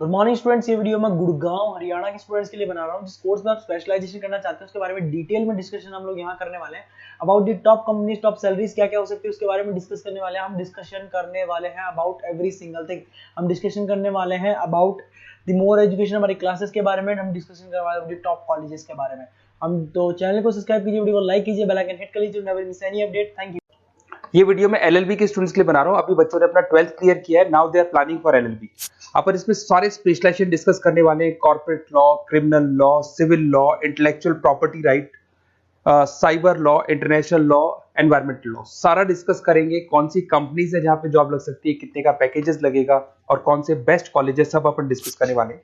Good morning students, ये video मैं गुड़गांव हरियाणा के स्टूडेंट्स के लिए बना रहा हूँ जिस कोर्स में आप स्पेशलाइजेशन करना चाहते हैं उसके बारे में डिटेल में डिस्कशन हम लोग यहाँ करने वाले हैं। About the top companies, top salaries क्या क्या हो सकती है उसके बारे में डिस्कस करने वाले हैं। हम डिस्कशन करने वाले हैं अबाउट एवरी सिंगल थिंग। हम डिस्कशन करने वाले हैं अबाउट द मोर एजुकेशन, हमारी क्लासेस के बारे में। हम डिस्कशन करने वाले हैं टॉप कॉलेजेस के बारे में। हम तो चैनल को सब्सक्राइब कीजिए, वीडियो को लाइक कीजिए, बेल आइकन हिट कर लीजिए, never miss any update. Thank you. ये वीडियो मैं एलएलबी के स्टूडेंट्स के लिए बना रहा हूँ। अभी बच्चों ने अपना 12th क्लियर किया है, now they are planning for LLB. अपन इसमें सारे स्पेशलाइजेशन डिस्कस करने वाले हैं, corporate law, criminal law, civil law, intellectual property right, cyber law, international law, environmental law, सारा डिस्कस करेंगे। कौन सी कंपनीज है जहां पे जॉब लग सकती है, कितने का पैकेजेस लगेगा और कौन से बेस्ट कॉलेजेस, सब अपन डिस्कस करने वाले हैं।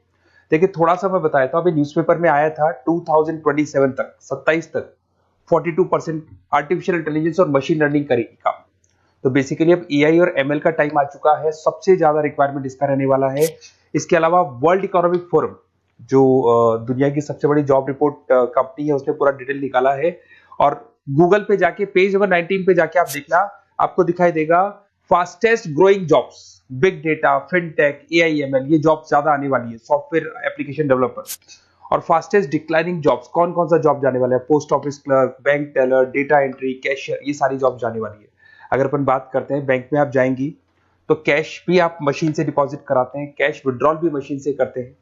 देखिए थोड़ा सा मैं बताया था, अभी न्यूज़पेपर में आया था 2027 तक, 27 तक 42% आर्टिफिशियल इंटेलिजेंस और मशीन लर्निंग करेगी काम। तो बेसिकली अब एआई और एमएल का टाइम आ चुका है, सबसे ज्यादा रिक्वायरमेंट इसका रहने वाला है। इसके अलावा वर्ल्ड इकोनॉमिक फोरम, जो दुनिया की सबसे बड़ी जॉब रिपोर्ट कंपनी है, उसने पूरा डिटेल निकाला है। और गूगल पे जाके पेज नंबर 19 पे जाके आप देखना, आपको दिखाई देगा fastest growing jobs, big data, fintech, AI ML, ये जॉब ज्यादा आने वाली है, सॉफ्टवेयर एप्लीकेशन डेवलपर। और फास्टेस्ट डिक्लाइनिंग जॉब्स, कौन कौन सा जॉब जाने वाला है, post office clerk, bank teller, data entry, cashier, ये सारी जॉब जाने वाली है। अगर अपन बात करते हैं, बैंक में आप जाएंगी तो कैश भी आप मशीन से डिपॉजिट कराते हैं, कैश विड्रॉल भी मशीन से करते हैं।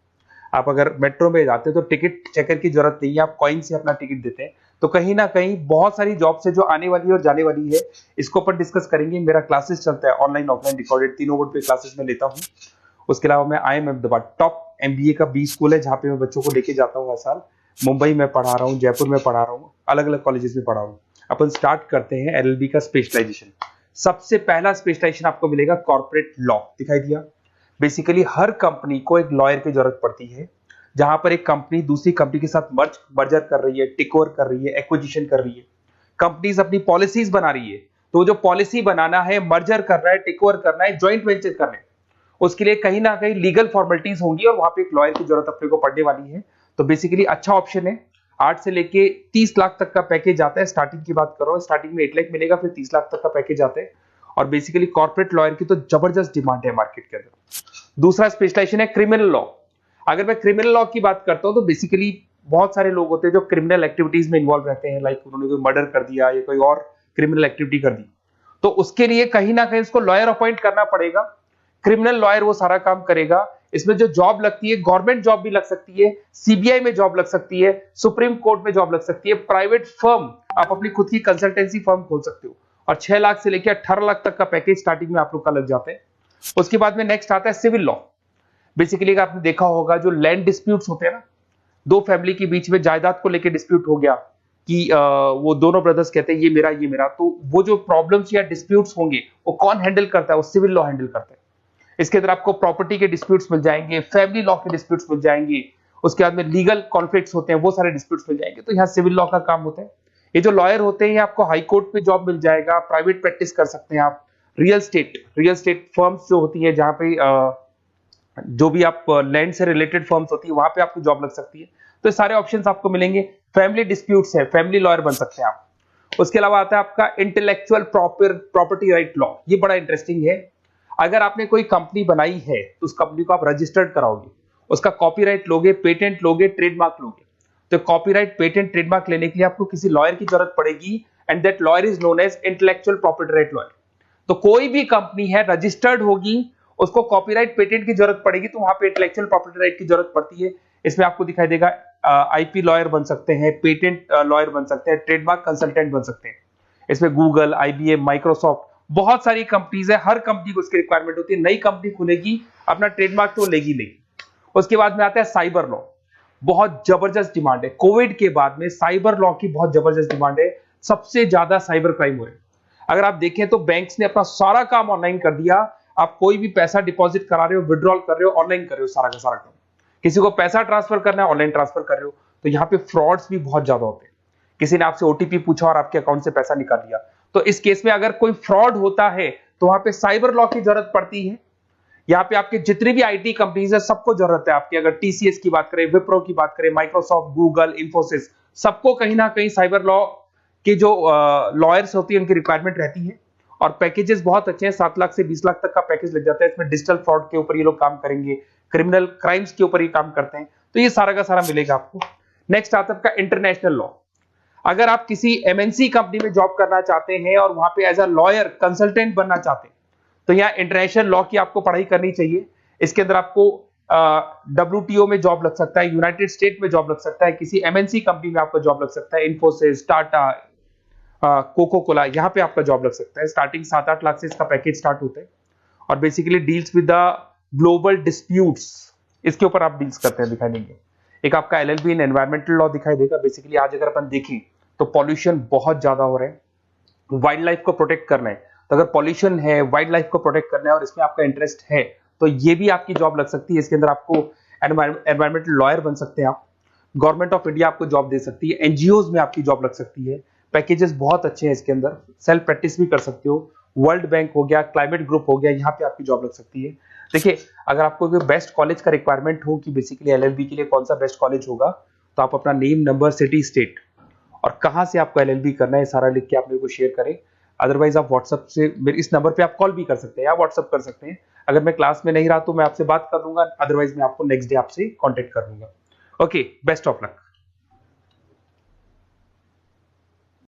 आप अगर मेट्रो में जाते हैं तो टिकट चेकर की जरूरत नहीं है, आप कॉइन से अपना टिकट देते हैं। तो कहीं ना कहीं बहुत सारी जॉब से जो आने वाली है और जाने वाली है, इसको अपन डिस्कस करेंगे। मेरा क्लासेस चलता है ऑनलाइन ऑफलाइन रिकॉर्डेड, तीनों बोर्ड पे क्लासेस में लेता हूँ। उसके अलावा मैं IIM अहमदाबाद टॉप MBA का B स्कूल है जहाँ पे मैं बच्चों को लेके जाता हूँ हर साल। मुंबई में पढ़ा रहा हूँ, जयपुर में पढ़ा रहा हूँ, अलग अलग कॉलेजेस में पढ़ा रहा हूँ। अपन स्टार्ट करते हैं LLB का स्पेशलाइजेशन। सबसे पहला स्पेशलाइजेशन आपको मिलेगा कॉर्पोरेट लॉ, दिखाई दिया। बेसिकली हर कंपनी को एक लॉयर की जरूरत पड़ती है, जहां पर एक कंपनी दूसरी कंपनी के साथ मर्जर कर रही है, टेक ओवर कर रही है, एक्विजिशन कर रही है। कंपनीज अपनी पॉलिसीज बना रही है, तो जो पॉलिसी बनाना है, मर्जर करना है, टेक ओवर करना है, ज्वाइंट वेंचर करना है, उसके लिए कहीं ना कहीं लीगल फॉर्मेलिटीज होंगी और वहां पे एक लॉयर की जरूरत अपने को पड़ने वाली है। तो बेसिकली अच्छा ऑप्शन है। 8 से लेके 30 लाख तक का पैकेज आता है। स्टार्टिंग की बात कर रहा हूँ, स्टार्टिंग में 8 लाख मिलेगा, फिर 30 लाख तक का पैकेज आता है। और बेसिकली कॉर्पोरेट लॉयर की तो जबरदस्त डिमांड है मार्केट के अंदर। दूसरा स्पेशलाइजेशन है क्रिमिनल लॉ। अगर मैं क्रिमिनल लॉ की बात करता हूँ तो बेसिकली बहुत सारे लोग होते हैं जो क्रिमिनल एक्टिविटीज में इन्वॉल्व रहते हैं, लाइक उन्होंने कोई मर्डर कर दिया या कोई और क्रिमिनल एक्टिविटी कर दी, तो उसके लिए कहीं ना कहीं उसको लॉयर अपॉइंट करना पड़ेगा। क्रिमिनल लॉयर वो सारा काम करेगा। इसमें जो जॉब लगती है, गवर्नमेंट जॉब भी लग सकती है, सीबीआई में जॉब लग सकती है, सुप्रीम कोर्ट में जॉब लग सकती है, प्राइवेट फर्म, आप अपनी खुद की कंसल्टेंसी फर्म खोल सकते हो। और 6 लाख से लेकर 18 लाख तक का पैकेज स्टार्टिंग में आप लोग का लग जाता है। उसके बाद में नेक्स्ट आता है सिविल लॉ। बेसिकली आपने देखा होगा जो लैंड डिस्प्यूट्स होते हैं ना, दो फैमिली के बीच में जायदाद को लेकर डिस्प्यूट हो गया कि वो दोनों ब्रदर्स कहते हैं ये मेरा ये मेरा, तो वो जो प्रॉब्लम्स या डिस्प्यूट्स होंगे वो कौन हैंडल करता है, वो सिविल लॉ हैंडल करता है। इसके अंदर आपको प्रॉपर्टी के डिस्प्यूट्स मिल जाएंगे, फैमिली लॉ के डिस्प्यूट्स मिल जाएंगे, उसके बाद में लीगल कॉन्फ्लिक्ट्स होते हैं, वो सारे डिस्प्यूट्स मिल जाएंगे। तो यहाँ सिविल लॉ का काम होता है। ये जो लॉयर होते हैं, आपको हाई कोर्ट पे जॉब मिल जाएगा, प्राइवेट प्रैक्टिस कर सकते हैं आप, रियल स्टेट फर्म्स जो होती है, जहां पे जो भी आप लैंड से रिलेटेड फर्म्स होती है, वहां पे आपको जॉब लग सकती है। तो सारे ऑप्शंस आपको मिलेंगे। फैमिली डिस्प्यूट्स है, फैमिली लॉयर बन सकते हैं आप। उसके अलावा आता है आपका इंटेलेक्चुअल प्रॉपर्टी राइट लॉ। ये बड़ा इंटरेस्टिंग है। अगर आपने कोई कंपनी बनाई है तो उस कंपनी को आप रजिस्टर्ड कराओगे, उसका कॉपीराइट लोगे, पेटेंट लोगे, ट्रेडमार्क लोगे। तो कॉपीराइट, पेटेंट, ट्रेडमार्क लेने के लिए आपको किसी लॉयर की जरूरत पड़ेगी, and that lawyer is known as intellectual property right lawyer. तो कोई भी कंपनी है रजिस्टर्ड होगी, उसको कॉपीराइट, पेटेंट की जरूरत पड़ेगी, तो वहां पे इंटेलेक्चुअल प्रॉपर्टी राइट की जरूरत पड़ती है। इसमें आपको दिखाई देगा IP लॉयर बन सकते हैं, पेटेंट लॉयर बन सकते हैं, ट्रेडमार्क कंसल्टेंट बन सकते हैं। इसमें गूगल, IBM, माइक्रोसॉफ्ट, बहुत सारी कंपनीज है। हर कंपनी को उसकी रिक्वायरमेंट होती है। नई कंपनी खुलेगी, अपना ट्रेडमार्क तो लेगी लेगी। उसके बाद में आता है साइबर लॉ। बहुत जबरदस्त डिमांड है। कोविड के बाद में साइबर लॉ की बहुत जबरदस्त डिमांड है। सबसे ज्यादा साइबर क्राइम हुए। अगर आप देखें तो बैंक्स ने अपना सारा काम ऑनलाइन कर दिया। आप कोई भी पैसा डिपॉजिट करा रहे हो, विड्रॉल कर रहे हो, ऑनलाइन कर रहे हो, सारा का सारा काम। किसी को पैसा ट्रांसफर करना है, ऑनलाइन ट्रांसफर कर रहे हो। तो यहाँ पे फ्रॉड्स भी बहुत ज्यादा होते हैं। किसी ने आपसे OTP पूछा और आपके अकाउंट से पैसा निकाल लिया। तो इस केस में अगर कोई फ्रॉड होता है तो वहां पे साइबर लॉ की जरूरत पड़ती है। यहाँ पे आपके जितनी भी IT कंपनीज है, सबको जरूरत है आपकी। अगर TCS की बात करें, विप्रो की बात करें, माइक्रोसॉफ्ट, गूगल, इंफोसिस, सबको कहीं ना कहीं साइबर लॉ के जो लॉयर्स होती है उनकी रिक्वायरमेंट रहती है। और पैकेजेस बहुत अच्छे हैं, 7 लाख से 20 लाख तक का पैकेज लग जाता है। इसमें डिजिटल फ्रॉड के ऊपर ये लोग काम करेंगे, क्रिमिनल क्राइम्स के ऊपर ये काम करते हैं, तो ये सारा का सारा मिलेगा आपको। नेक्स्ट आता है आपका इंटरनेशनल लॉ। अगर आप किसी एमएनसी कंपनी में जॉब करना चाहते हैं और वहां पे एज अ लॉयर कंसल्टेंट बनना चाहते हैं, तो यहाँ इंटरनेशनल लॉ की आपको पढ़ाई करनी चाहिए। इसके अंदर आपको WTO में जॉब लग सकता है, यूनाइटेड स्टेट में जॉब लग सकता है, किसी एमएनसी कंपनी में आपका जॉब लग सकता है, इन्फोसिस, टाटा, कोको कोला, यहाँ पे आपका जॉब लग सकता है। स्टार्टिंग 7-8 लाख से इसका पैकेज स्टार्ट होता है और basically deals with the global disputes, इसके ऊपर आप डील्स करते हैं, दिखाई देंगे। एक आपका LLB इन एनवायरमेंटल लॉ दिखाई देगा। बेसिकली आज अगर अपन देखें तो पॉल्यूशन बहुत ज्यादा हो रहा है, वाइल्ड लाइफ को प्रोटेक्ट करना है, तो अगर पॉल्यूशन है, वाइल्ड लाइफ को प्रोटेक्ट करना है और इसमें आपका इंटरेस्ट है, तो ये भी आपकी जॉब लग सकती है। इसके अंदर आपको एनवायरमेंटल लॉयर बन सकते हैं आप। गवर्नमेंट ऑफ इंडिया आपको जॉब दे सकती है, एनजीओज में आपकी जॉब लग सकती है। पैकेजेस बहुत अच्छे हैं इसके अंदर, सेल्फ प्रैक्टिस भी कर सकते हो। वर्ल्ड बैंक हो गया, क्लाइमेट ग्रुप हो गया, यहाँ पे आपकी जॉब लग सकती है। देखिए, अगर आपको बेस्ट कॉलेज का रिक्वायरमेंट हो कि बेसिकली LLB के लिए कौन सा बेस्ट कॉलेज होगा, तो आप अपना नेम, नंबर, सिटी, स्टेट और कहां से आपको LLB करना है सारा लिख के आप मेरे को शेयर करें। अदरवाइज आप व्हाट्सएप से मेरे इस नंबर पे आप कॉल भी कर सकते हैं या व्हाट्सएप कर सकते हैं। अगर मैं क्लास में नहीं रहा तो मैं आपसे बात कर लूंगा, अदरवाइज मैं आपको नेक्स्ट डे आपसे कॉन्टेक्ट कर लूंगा। Okay, best of luck.